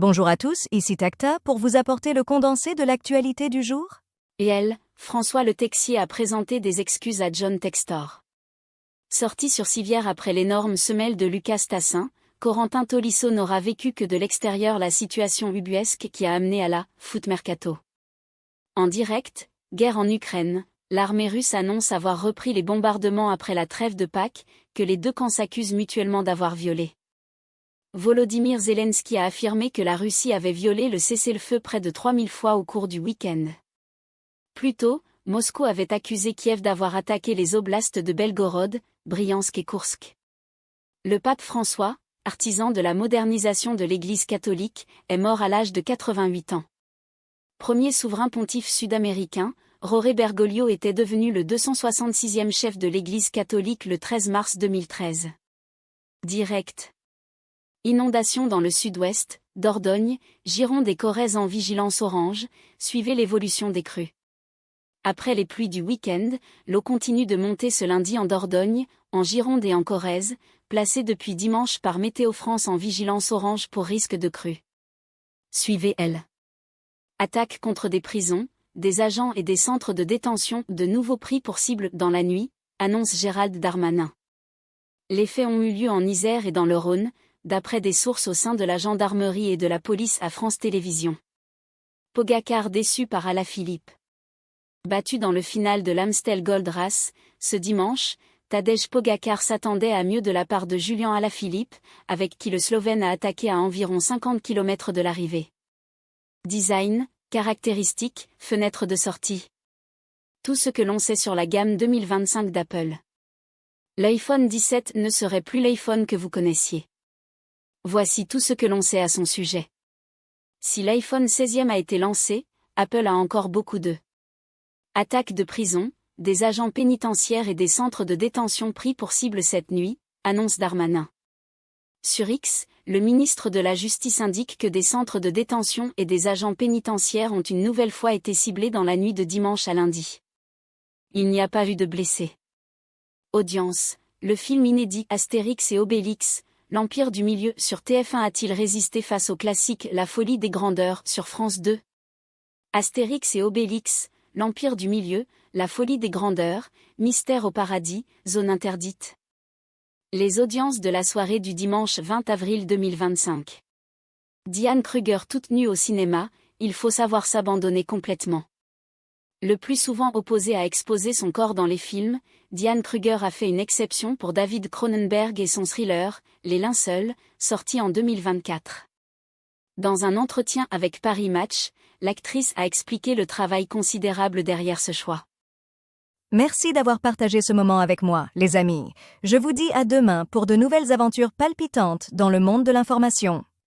Bonjour à tous, ici Tacta pour vous apporter le condensé de l'actualité du jour. Et elle, François Le Texier a présenté des excuses à John Textor. Sorti sur civière après l'énorme semelle de Lucas Tassin, Corentin Tolisso n'aura vécu que de l'extérieur la situation ubuesque qui a amené à la « foot mercato ». En direct, guerre en Ukraine, l'armée russe annonce avoir repris les bombardements après la trêve de Pâques, que les deux camps s'accusent mutuellement d'avoir violé. Volodymyr Zelensky a affirmé que la Russie avait violé le cessez-le-feu près de 3000 fois au cours du week-end. Plus tôt, Moscou avait accusé Kiev d'avoir attaqué les oblasts de Belgorod, Briansk et Koursk. Le pape François, artisan de la modernisation de l'Église catholique, est mort à l'âge de 88 ans. Premier souverain pontife sud-américain, Roré Bergoglio était devenu le 266e chef de l'Église catholique le 13 mars 2013. Direct. Inondations dans le sud-ouest, Dordogne, Gironde et Corrèze en vigilance orange, suivez l'évolution des crues. Après les pluies du week-end, l'eau continue de monter ce lundi en Dordogne, en Gironde et en Corrèze, placée depuis dimanche par Météo France en vigilance orange pour risque de crue. Suivez elle. Attaque contre des prisons, des agents et des centres de détention, de nouveaux pris pour cible dans la nuit, annonce Gérald Darmanin. Les faits ont eu lieu en Isère et dans le Rhône, d'après des sources au sein de la gendarmerie et de la police à France Télévisions. Pogacar déçu par Alaphilippe. Battu dans le final de l'Amstel Gold Race, ce dimanche, Tadej Pogacar s'attendait à mieux de la part de Julian Alaphilippe, avec qui le Slovène a attaqué à environ 50 km de l'arrivée. Design, caractéristiques, fenêtre de sortie. Tout ce que l'on sait sur la gamme 2025 d'Apple. L'iPhone 17 ne serait plus l'iPhone que vous connaissiez. Voici tout ce que l'on sait à son sujet. Si l'iPhone 16e a été lancé, Apple a encore beaucoup de attaques de prison, des agents pénitentiaires et des centres de détention pris pour cible cette nuit, annonce Darmanin. Sur X, le ministre de la Justice indique que des centres de détention et des agents pénitentiaires ont une nouvelle fois été ciblés dans la nuit de dimanche à lundi. Il n'y a pas eu de blessés. Audience, le film inédit Astérix et Obélix, l'Empire du Milieu sur TF1 a-t-il résisté face au classique La Folie des Grandeurs sur France 2? Astérix et Obélix, l'Empire du Milieu, La Folie des Grandeurs, Mystère au paradis, zone interdite. Les audiences de la soirée du dimanche 20 avril 2025. Diane Kruger toute nue au cinéma, il faut savoir s'abandonner complètement. Le plus souvent opposée à exposer son corps dans les films, Diane Kruger a fait une exception pour David Cronenberg et son thriller, Les Linceuls, sorti en 2024. Dans un entretien avec Paris Match, l'actrice a expliqué le travail considérable derrière ce choix. Merci d'avoir partagé ce moment avec moi, les amis. Je vous dis à demain pour de nouvelles aventures palpitantes dans le monde de l'information.